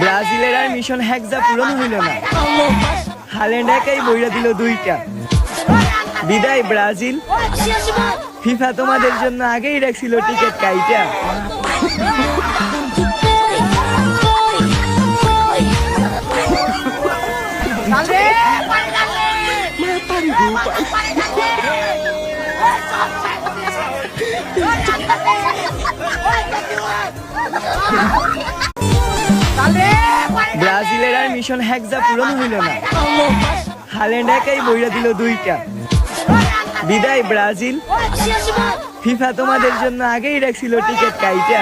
ব্রাজিলের আর মিশন হ্যাকজা পূরণ হইল না। হাল্যান্ড একাই বইরা দিল 2টা। বিদায় ব্রাজিল। ফিফা তোমাদের জন্য আগেই রাখছিল টিকিট কাইটা। ব্রাজিলের আর মিশন হ্যাকজা পূরণ হইল না। হাল্যান্ড একাই বইরা দিল 2টা। বিদায় ব্রাজিল। ফিফা তোমাদের জন্য আগেই রাখছিল টিকিট কাইটা।